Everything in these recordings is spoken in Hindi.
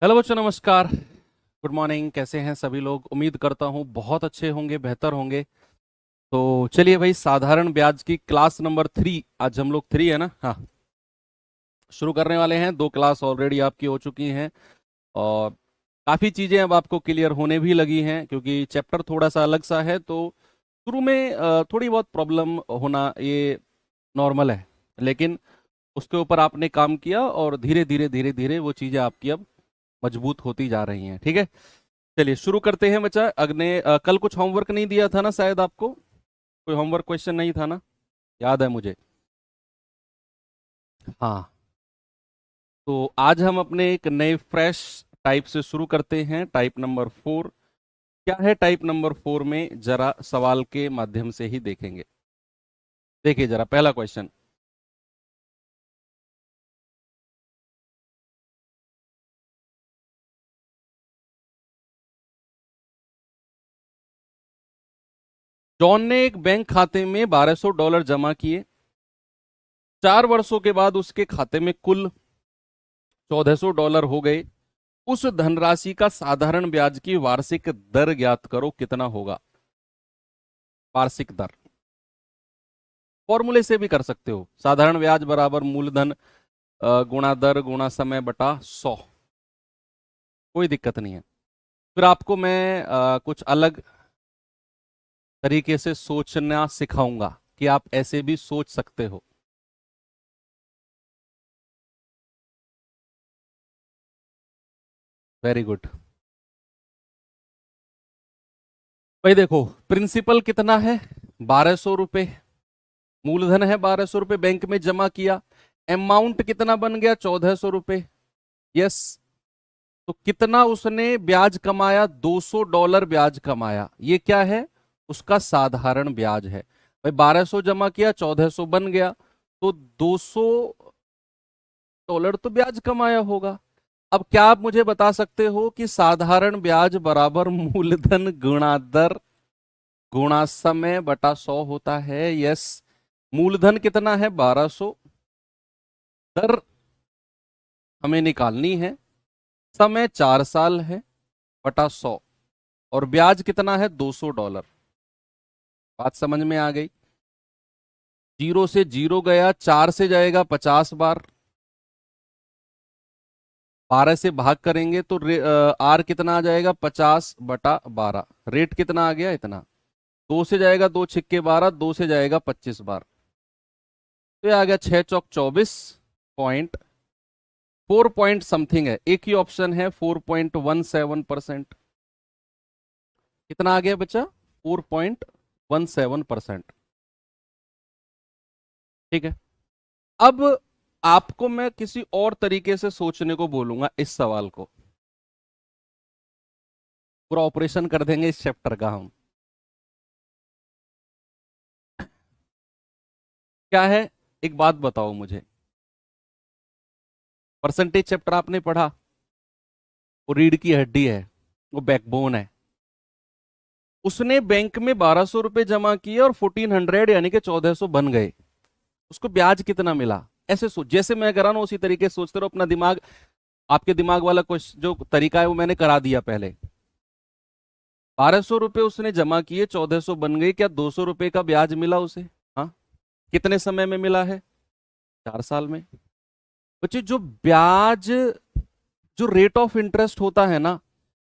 हेलो बच्चों, नमस्कार। Good morning. कैसे हैं सभी लोग? उम्मीद करता हूँ बहुत अच्छे होंगे, बेहतर होंगे। तो चलिए भाई, साधारण ब्याज की क्लास नंबर 3, आज हम लोग 3 है ना, हाँ, शुरू करने वाले हैं। 2 क्लास ऑलरेडी आपकी हो चुकी हैं और काफ़ी चीज़ें अब आपको क्लियर होने भी लगी हैं, क्योंकि चैप्टर थोड़ा सा अलग सा है। तो शुरू में थोड़ी बहुत प्रॉब्लम होना ये नॉर्मल है, लेकिन उसके ऊपर आपने काम किया और धीरे धीरे धीरे धीरे वो चीज़ें आपकी अब मजबूत होती जा रही हैं। ठीक है, चलिए शुरू करते हैं बच्चा। अगने कल कुछ होमवर्क नहीं दिया था ना, शायद आपको कोई होमवर्क क्वेश्चन नहीं था ना, याद है मुझे। हाँ, तो आज हम अपने एक नए फ्रेश टाइप से शुरू करते हैं, टाइप नंबर 4। क्या है टाइप नंबर 4 में, जरा सवाल के माध्यम से ही देखेंगे। देखिए जरा पहला क्वेश्चन। जॉन ने एक बैंक खाते में $1200 जमा किए। 4 वर्षों के बाद उसके खाते में कुल $1400 हो गए। उस धनराशि का साधारण ब्याज की वार्षिक दर ज्ञात करो, कितना होगा? वार्षिक दर फॉर्मूले से भी कर सकते हो। साधारण ब्याज बराबर मूलधन गुणा दर गुणा समय बटा 100। कोई दिक्कत नहीं है। फिर आपको मैं कुछ अलग तरीके से सोचना सिखाऊंगा कि आप ऐसे भी सोच सकते हो। Very good. भाई देखो, प्रिंसिपल कितना है? ₹1200। मूलधन है ₹1200, बैंक में जमा किया। अमाउंट कितना बन गया? ₹1400। यस। तो कितना उसने ब्याज कमाया? $200 ब्याज कमाया। ये क्या है? उसका साधारण ब्याज है। भाई 1200 जमा किया, 1400 बन गया, तो $200 तो ब्याज कमाया होगा। अब क्या आप मुझे बता सकते हो कि साधारण ब्याज बराबर मूलधन गुणा दर गुणा समय बटा 100 होता है? यस। मूलधन कितना है? 1200। दर हमें निकालनी है। समय 4 साल है, बटा 100। और ब्याज कितना है? $200। बात समझ में आ गई? जीरो से जीरो गया, 4 से जाएगा 50 बार। 12 से भाग करेंगे तो आर कितना आ जाएगा? 50/12। रेट कितना आ गया? इतना। 2 से जाएगा 2 छिक्के 12, 2 से जाएगा 25 बार। तो ये आ गया 6 चौक 24 पॉइंट 4 पॉइंट समथिंग है। एक ही ऑप्शन है 4.17%। कितना आ गया बच्चा? 4.17%। ठीक है। अब आपको मैं किसी और तरीके से सोचने को बोलूंगा इस सवाल को। पूरा ऑपरेशन कर देंगे इस चैप्टर का हम। क्या है? एक बात बताओ मुझे। परसेंटेज चैप्टर आपने पढ़ा? वो रीढ़ की हड्डी है, वो बैकबोन है। उसने बैंक में ₹1200 जमा किए और 1400 यानी कि 1400 बन गए। उसको ब्याज कितना मिला? ऐसे सोच, जैसे मैं करा ना उसी तरीके से सोचते रहो। अपना दिमाग, आपके दिमाग वाला क्वेश्चन जो तरीका है वो मैंने करा दिया पहले। ₹1200 उसने जमा किए, 1400 बन गई। क्या ₹200 का ब्याज मिला उसे? हाँ। कितने समय में मिला है? 4 साल में। बच्चे, जो ब्याज, जो रेट ऑफ इंटरेस्ट होता है ना,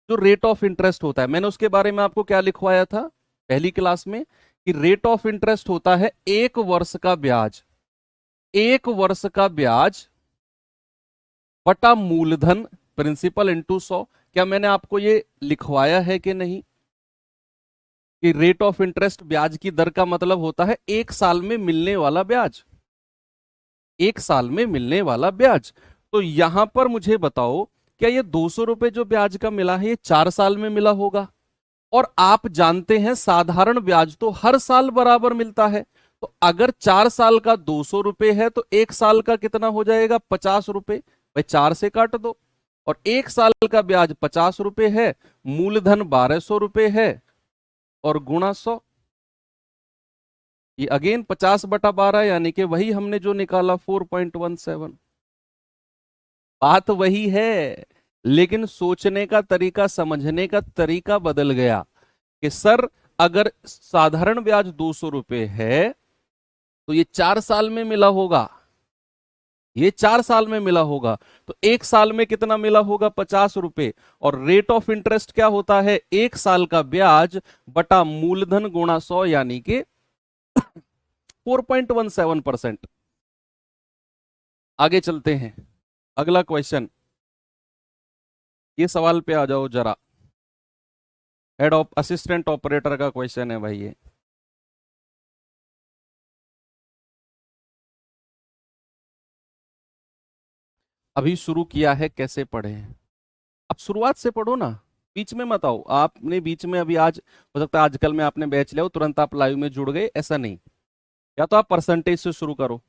जो रेट ऑफ इंटरेस्ट होता है, मैंने उसके बारे में आपको क्या लिखवाया था पहली क्लास में, कि रेट ऑफ इंटरेस्ट होता है 1 वर्ष का ब्याज। 1 वर्ष का ब्याज बटा मूलधन, प्रिंसिपल इंटू 100। क्या मैंने आपको ये लिखवाया है कि नहीं, कि रेट ऑफ इंटरेस्ट ब्याज की दर का मतलब होता है 1 साल में मिलने वाला ब्याज। 1 साल में मिलने वाला ब्याज। तो यहां पर मुझे बताओ, क्या ये ₹200 जो ब्याज का मिला है ये 4 साल में मिला होगा? और आप जानते हैं साधारण ब्याज तो हर साल बराबर मिलता है। तो अगर 4 साल का ₹200 है तो 1 साल का कितना हो जाएगा? ₹50। भाई 4 से काट दो। और 1 साल का ब्याज ₹50 है, मूलधन ₹1200 है, और गुणा 100। ये अगेन 50/12, यानी कि वही हमने जो निकाला 4.17। बात वही है। लेकिन सोचने का तरीका, समझने का तरीका बदल गया कि सर अगर साधारण ब्याज 200 रुपए है तो ये 4 साल में मिला होगा, ये 4 साल में मिला होगा, तो 1 साल में कितना मिला होगा? 50 रुपए। और रेट ऑफ इंटरेस्ट क्या होता है? 1 साल का ब्याज बटा मूलधन गुणा 100, यानी कि 4.17%। आगे चलते हैं, अगला क्वेश्चन, ये सवाल पे आ जाओ जरा। हेड ऑफ असिस्टेंट ऑपरेटर का क्वेश्चन है भाई ये। अभी शुरू किया है, कैसे पढ़े? अब शुरुआत से पढ़ो ना, बीच में मत आओ। आपने बीच में अभी आज हो सकता है आजकल में आपने बैच लिया हो, तुरंत आप लाइव में जुड़ गए, ऐसा नहीं। या तो आप परसेंटेज से शुरू करो,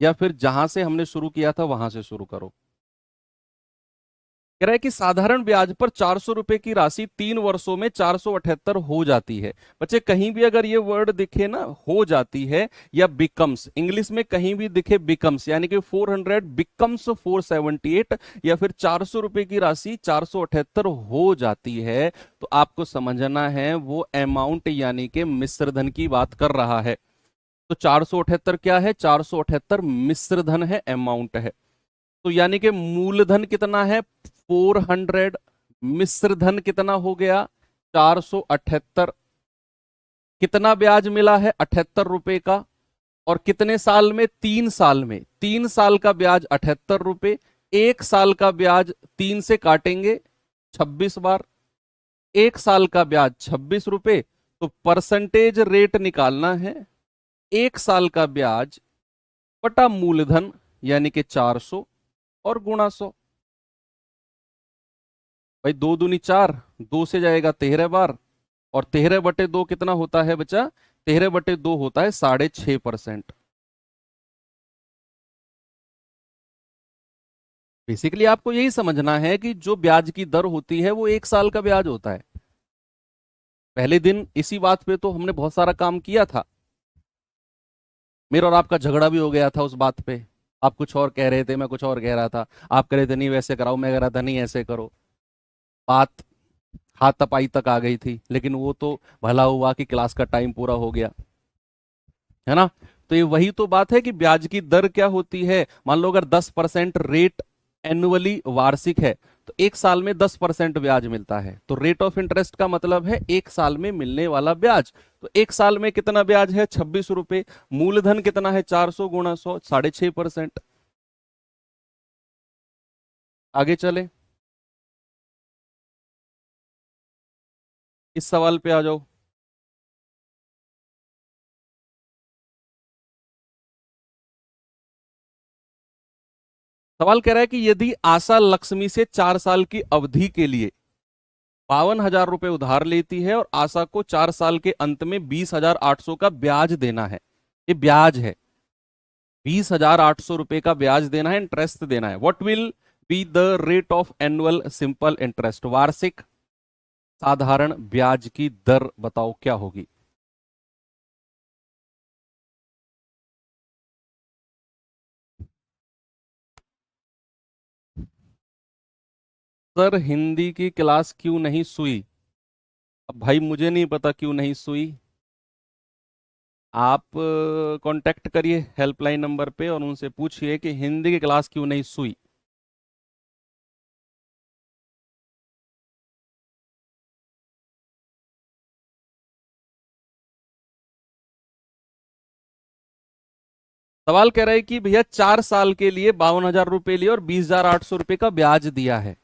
या फिर जहां से हमने शुरू किया था वहां से शुरू करो। कह रहा है कि साधारण ब्याज पर 400 रुपए की राशि 3 वर्षों में 478 हो जाती है। बच्चे कहीं भी अगर ये वर्ड दिखे ना, हो जाती है या बिकम्स, इंग्लिश में कहीं भी दिखे बिकम्स, यानी कि 400 बिकम्स 478, या फिर 400 रुपए की राशि 478 हो जाती है, तो आपको समझना है वो अमाउंट यानी कि मिश्र धन की बात कर रहा है। तो 478 क्या है? 478 मिश्र धन है, अमाउंट है। तो यानी कि मूलधन कितना है? 400, मिश्र धन कितना हो गया? 478। कितना ब्याज मिला है? 78 रुपए का। और कितने साल में? 3 साल में। 3 साल का ब्याज 78 रुपए, 1 साल का ब्याज 3 से काटेंगे 26 बार, 1 साल का ब्याज 26 रुपए। तो परसेंटेज रेट निकालना है 1 साल का ब्याज बटा मूलधन यानी कि 400 और गुणा 100। भाई 2 दूनी 4, 2 से जाएगा 13 बार, और 13/2 कितना होता है बच्चा? 13/2 होता है 6.5%। बेसिकली आपको यही समझना है कि जो ब्याज की दर होती है वो 1 साल का ब्याज होता है। पहले दिन इसी बात पे तो हमने बहुत सारा काम किया था, मेरा और आपका झगड़ा भी हो गया था उस बात पे। आप कुछ और कह रहे थे, मैं कुछ और कह रहा था, आप कह रहे थे नहीं वैसे कराओ, मैं कह रहा था नहीं ऐसे करो। बात हाथापाई तक आ गई थी, लेकिन वो तो भला हुआ कि क्लास का टाइम पूरा हो गया, है ना। तो ये वही तो बात है कि ब्याज की दर क्या होती है। मान लो अगर 10% रेट एनुअली, वार्षिक है, तो 1 साल में 10% ब्याज मिलता है। तो रेट ऑफ इंटरेस्ट का मतलब है 1 साल में मिलने वाला ब्याज। तो 1 साल में कितना ब्याज है? 26 रुपए। मूलधन कितना है? 400 गुणा 100, 6.5%। आगे चले, इस सवाल पे आ जाओ। सवाल कह रहा है कि यदि आशा लक्ष्मी से 4 साल की अवधि के लिए 52,000 रुपए उधार लेती है और आशा को 4 साल के अंत में 20,800 का ब्याज देना है, ये ब्याज है, 20,800 रुपए का ब्याज देना है, इंटरेस्ट देना है। What will be the rate of annual simple interest? वार्षिक साधारण ब्याज की दर बताओ क्या होगी? सर हिंदी की क्लास क्यों नहीं सुई? अब भाई मुझे नहीं पता क्यों नहीं सुई। आप कांटेक्ट करिए हेल्पलाइन नंबर पे और उनसे पूछिए कि हिंदी की क्लास क्यों नहीं सुई। सवाल कह रहा है कि भैया 4 साल के लिए 52,000 रुपए लिए और 20,800 रुपए का ब्याज दिया है।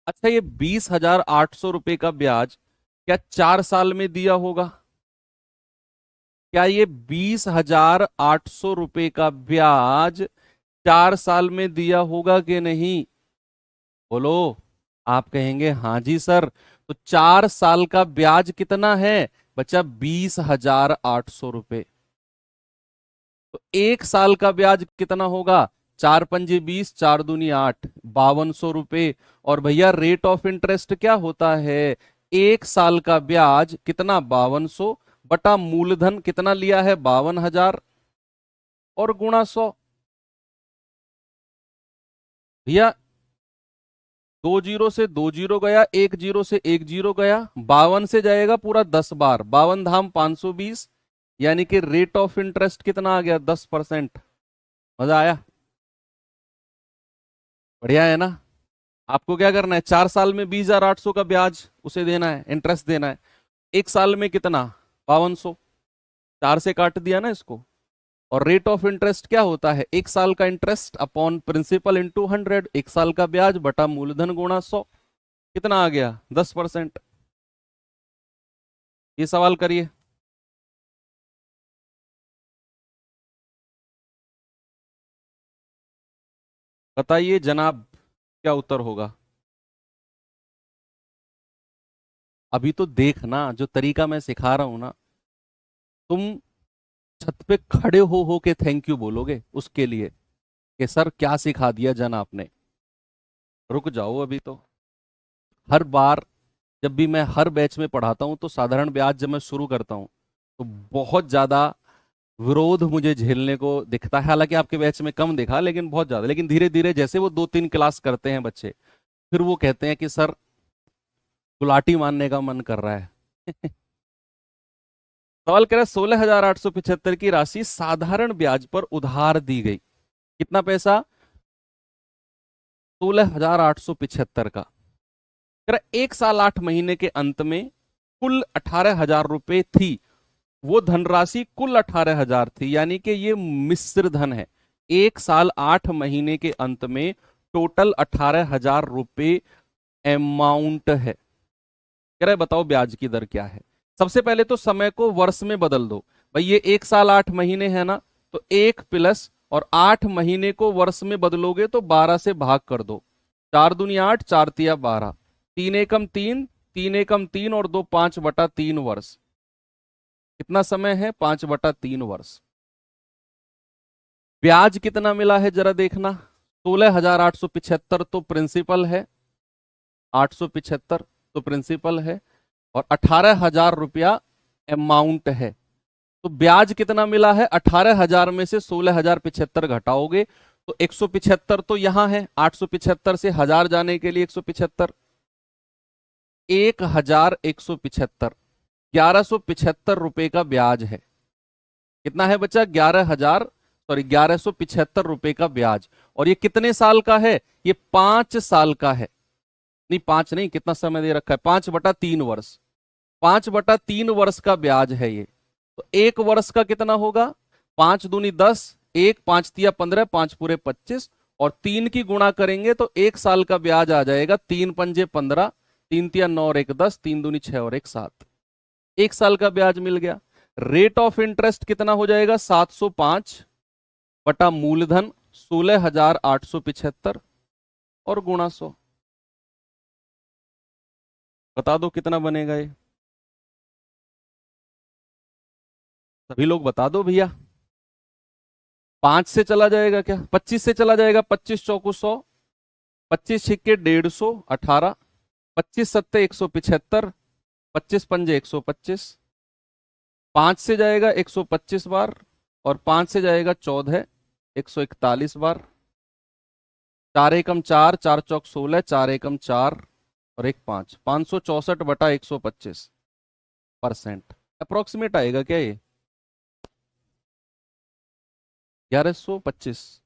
अच्छा, ये 20,800 रुपए का ब्याज क्या 4 साल में दिया होगा? क्या ये 20,800 रुपए का ब्याज 4 साल में दिया होगा कि नहीं? बोलो। आप कहेंगे हाँ जी सर। तो 4 साल का ब्याज कितना है बच्चा? 20,800 रुपए। तो 1 साल का ब्याज कितना होगा? 4 पंजे 20, 4 दूनी 8, 5,200 रुपए। और भैया रेट ऑफ इंटरेस्ट क्या होता है? 1 साल का ब्याज कितना? 5,200 बटा मूलधन कितना लिया है? 52,000 और गुणा 100। भैया 2 जीरो से 2 जीरो गया, 1 जीरो से 1 जीरो गया, 52 से जाएगा पूरा 10 बार, 52 धाम 520, यानी कि रेट ऑफ इंटरेस्ट कितना आ गया? 10%। मजा आया? बढ़िया है ना? आपको क्या करना है, 4 साल में 20,800 का ब्याज उसे देना है, इंटरेस्ट देना है। 1 साल में कितना? 5200। 4 से काट दिया ना इसको। और रेट ऑफ इंटरेस्ट क्या होता है? 1 साल का इंटरेस्ट अपॉन प्रिंसिपल इंटू 100, 1 साल का ब्याज बटा मूलधन गुणा 100। कितना आ गया? 10%। ये सवाल करिए। बताइए जनाब, क्या उत्तर होगा? अभी तो देखना, जो तरीका मैं सिखा रहा हूं ना, तुम छत पे खड़े हो के थैंक यू बोलोगे उसके लिए कि सर क्या सिखा दिया जन आपने। रुक जाओ अभी तो। हर बार जब भी मैं हर बैच में पढ़ाता हूं तो साधारण ब्याज जब मैं शुरू करता हूं तो बहुत ज्यादा विरोध मुझे झेलने को दिखता है। हालांकि आपके बैच में कम दिखा, लेकिन बहुत ज्यादा। लेकिन धीरे धीरे जैसे वो 2-3 क्लास करते हैं बच्चे, फिर वो कहते हैं कि सर गुलाटी मारने का मन कर रहा है। सवाल कह रहा है 16,875 की राशि साधारण ब्याज पर उधार दी गई। कितना पैसा? 16,875 का। कह रहा है 1 साल 8 महीने के अंत में कुल 18,000 रुपए थी। वो धनराशि कुल 18,000 थी, यानी कि ये मिश्र धन है। 1 साल 8 महीने के अंत में टोटल 18,000 रुपए अमाउंट है। कह रहा है बताओ ब्याज की दर क्या है। सबसे पहले तो समय को वर्ष में बदल दो। भाई ये 1 साल 8 महीने है ना, तो 1 और 8 महीने को वर्ष में बदलोगे तो 12 से भाग कर दो। 4 दूनी 8, 4 तिया 12, 3 एकम 3, 3 एकम 3 और 2 5/3 वर्ष। कितना समय है? 5/3 वर्ष। ब्याज कितना मिला है जरा देखना। 16,875 तो प्रिंसिपल है, 875 तो प्रिंसिपल है, और 18,000 रुपया अमाउंट है। तो ब्याज कितना मिला है? 18,000 में से 16,075 घटाओगे तो 175 तो यहां है। 875 से 1000 जाने के लिए 175, 1,175, 1,175 रुपए का ब्याज है। कितना है बच्चा? 1,175 रुपए का ब्याज। और ये कितने साल का है? ये 5 साल का है। नहीं 5 नहीं, कितना समय दे रखा है? 5/3 वर्ष। 5/3 वर्ष का ब्याज है ये। तो 1 वर्ष का कितना होगा? 5 दूनी 10, 1 5 तिया 15, 5 पूरे 25, और 3 की गुणा करेंगे तो 1 साल का ब्याज आ जाएगा 3 पंजे 15, 3 तिया 9 और 1 10, 3 दूनी 6 और 1 7। 1 साल का ब्याज मिल गया। रेट ऑफ इंटरेस्ट कितना हो जाएगा? 705 बटा मूलधन 16,875 और गुणा 100। बता दो कितना बनेगा ये। सभी लोग बता दो भैया। 5 से चला जाएगा क्या? 25 से चला जाएगा। 25 चौको 100, 25 छिक्के 150, 18, 25 सत्ते 175, 25 पंजे 125, 5 से जाएगा 125 बार, और 5 से जाएगा 14, 141 बार। 4 एकम 4, 4 चौक 16, 4 एकम 4 और 1 5, 564/125%। अप्रोक्सीमेट आएगा क्या ये? 1125।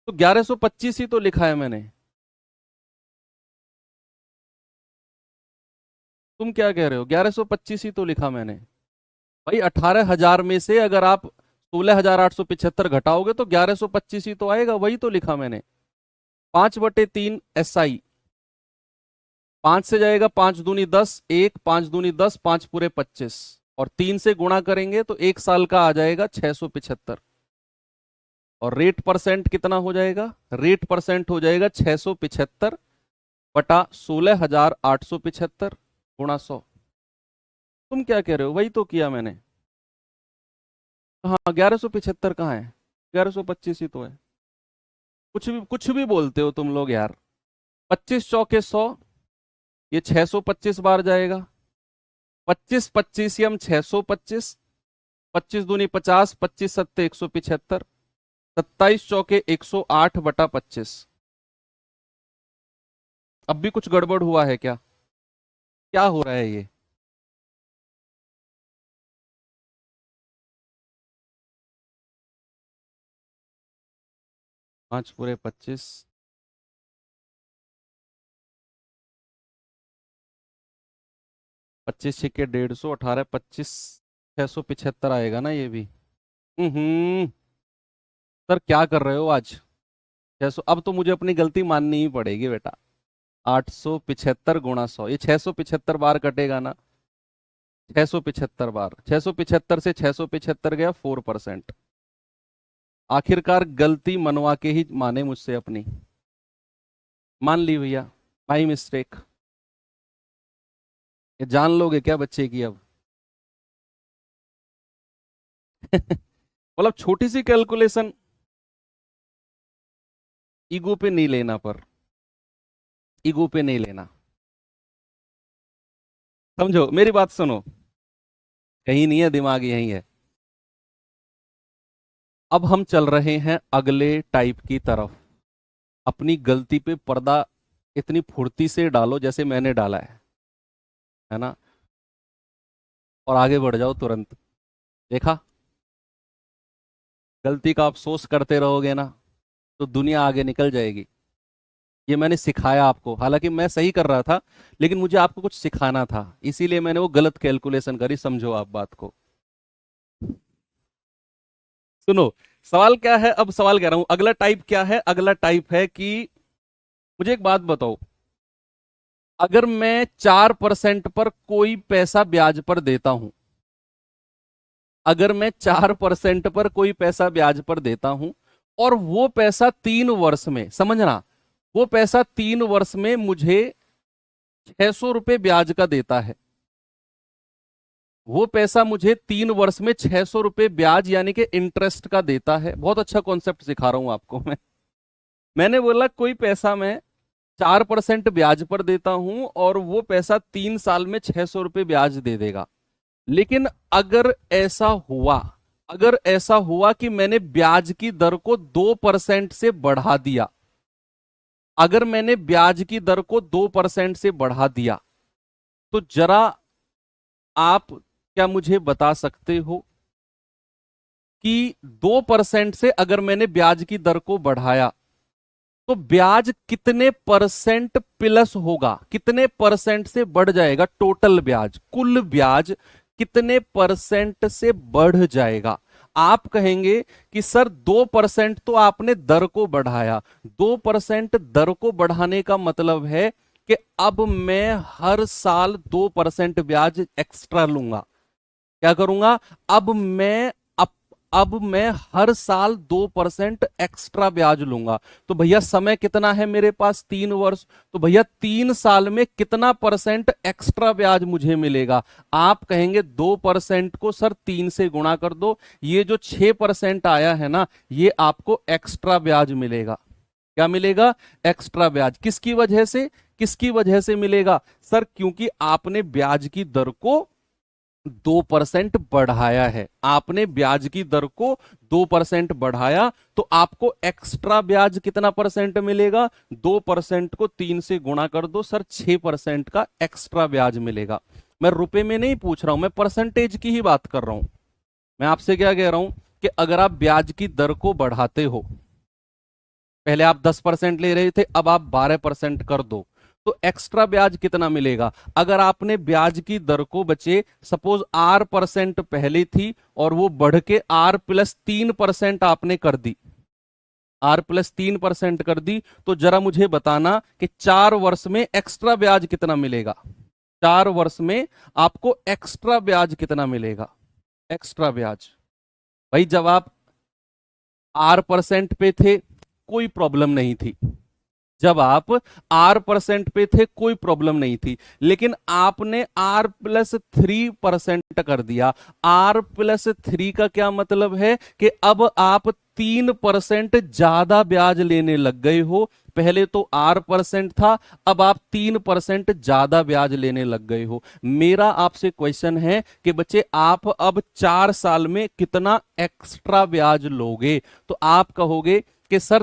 तो 1125 ही तो लिखा है मैंने। तुम क्या कह रहे हो? 1125 ही तो लिखा मैंने। भाई 18,000 में से अगर आप 16,875 घटाओगे तो 1125 ही तो आएगा, वही तो लिखा मैंने। 5/3 SI। 5 से जाएगा 5 दूनी 10, 1 5 दूनी 10, 5 पूरे 25, और 3 से गुणा करेंगे तो 1 साल का आ जाएगा 675। और रेट परसेंट कितना हो जाएगा? रेट परसेंट हो जाएगा 675/16,875 गुणा 100। तुम क्या कह रहे हो? वही तो किया मैंने। हाँ 1175 कहाँ है? 1125 ही तो है। कुछ भी बोलते हो तुम लोग यार। 25 चौके 100, ये 625 बार जाएगा। 25 25 625, 25 दूनी 50, 25 सत्ते 175, 27 चौके 108/25। अब भी कुछ गड़बड़ हुआ है क्या? क्या हो रहा है ये? 5 पूरे 25, 25 6 के 150, 18 25, 675 आएगा ना ये भी। हम्म। सर क्या कर रहे हो आज? 600, अब तो मुझे अपनी गलती माननी ही पड़ेगी बेटा। 875 × 100, ये 675 बार कटेगा ना। 675 बार, 675 से 675 गया, 4%। आखिरकार गलती मनवा के ही माने मुझसे अपनी। मान ली भैया, माई मिस्टेक। ये जान लोगे क्या बच्चे की अब? मतलब छोटी सी कैलकुलेशन, ईगो पे नहीं लेना, पर ईगो पे नहीं लेना। समझो मेरी बात, सुनो। कहीं नहीं है, दिमाग यहीं है। अब हम चल रहे हैं अगले टाइप की तरफ। अपनी गलती पे पर्दा इतनी फुर्ती से डालो जैसे मैंने डाला है ना, और आगे बढ़ जाओ तुरंत। देखा? गलती का अफसोस करते रहोगे ना तो दुनिया आगे निकल जाएगी। ये मैंने सिखाया आपको, हालांकि मैं सही कर रहा था, लेकिन मुझे आपको कुछ सिखाना था, इसीलिए मैंने वो गलत कैलकुलेशन करी। समझो आप बात को। सुनो, सवाल क्या है, अब सवाल कह रहा हूं, अगला टाइप क्या है? अगला टाइप है कि मुझे एक बात बताओ, अगर मैं 4% पर कोई पैसा ब्याज पर देता हूं, अगर मैं 4% पर कोई पैसा ब्याज पर देता हूं, और वो पैसा 3 वर्ष में, समझना, वो पैसा 3 वर्ष में मुझे 600 रुपए ब्याज का देता है। वो पैसा मुझे 3 वर्ष में 600 रुपए ब्याज यानी कि इंटरेस्ट का देता है। बहुत अच्छा कॉन्सेप्ट सिखा रहा हूं आपको मैं। मैंने बोला कोई पैसा मैं 4% ब्याज पर देता हूं और वो पैसा 3 साल में 600 रुपए ब्याज दे देगा। लेकिन अगर ऐसा हुआ कि मैंने ब्याज की दर को 2% से बढ़ा दिया, अगर मैंने ब्याज की दर को 2% से बढ़ा दिया, तो जरा आप क्या मुझे बता सकते हो कि 2% से अगर मैंने ब्याज की दर को बढ़ाया तो ब्याज कितने परसेंट प्लस होगा, कितने परसेंट से बढ़ जाएगा? टोटल ब्याज, कुल ब्याज कितने परसेंट से बढ़ जाएगा? आप कहेंगे कि सर 2% तो आपने दर को बढ़ाया, 2% दर को बढ़ाने का मतलब है कि अब मैं हर साल 2% ब्याज एक्स्ट्रा लूंगा। क्या करूंगा? अब मैं अब अब मैं हर साल 2% एक्स्ट्रा ब्याज लूंगा। तो भैया समय कितना है मेरे पास? 3 वर्ष। तो भैया 3 साल में कितना परसेंट एक्स्ट्रा ब्याज मुझे मिलेगा? आप कहेंगे 2% को सर 3 से गुणा कर दो, ये जो 6% आया है ना, ये आपको एक्स्ट्रा ब्याज मिलेगा। क्या मिलेगा? एक्स्ट्रा ब्याज। किसकी वजह से? किसकी वजह से मिलेगा? सर क्योंकि आपने ब्याज की दर को 2% बढ़ाया है, आपने ब्याज की दर को 2% बढ़ाया, तो आपको एक्स्ट्रा ब्याज कितना परसेंट मिलेगा? 2% को 3 से गुणा कर दो सर, 6% का एक्स्ट्रा ब्याज मिलेगा। मैं रुपए में नहीं पूछ रहा हूं, मैं परसेंटेज की ही बात कर रहा हूं। मैं आपसे क्या कह रहा हूं कि अगर आप ब्याज की दर को बढ़ाते हो, पहले आप 10% ले रहे थे, अब आप 12% कर दो, तो एक्स्ट्रा ब्याज कितना मिलेगा? अगर आपने ब्याज की दर को बचे, सपोज R% पहले थी और वो बढ़ के R+3% आपने कर दी, R+3% कर दी, तो जरा मुझे बताना कि 4 वर्ष में एक्स्ट्रा ब्याज कितना मिलेगा? 4 वर्ष में आपको एक्स्ट्रा ब्याज कितना मिलेगा? एक्स्ट्रा ब्याज, भाई जब आप R% पे थे कोई प्रॉब्लम नहीं थी, जब आप R% पे थे कोई प्रॉब्लम नहीं थी, लेकिन आपने R+3% कर दिया। R+3 का क्या मतलब है कि अब आप 3% ज्यादा ब्याज लेने लग गए हो। पहले तो R% था, अब आप 3% ज्यादा ब्याज लेने लग गए हो। मेरा आपसे क्वेश्चन है कि बच्चे आप अब 4 साल में कितना एक्स्ट्रा ब्याज लोगे? तो आप कहोगे कि सर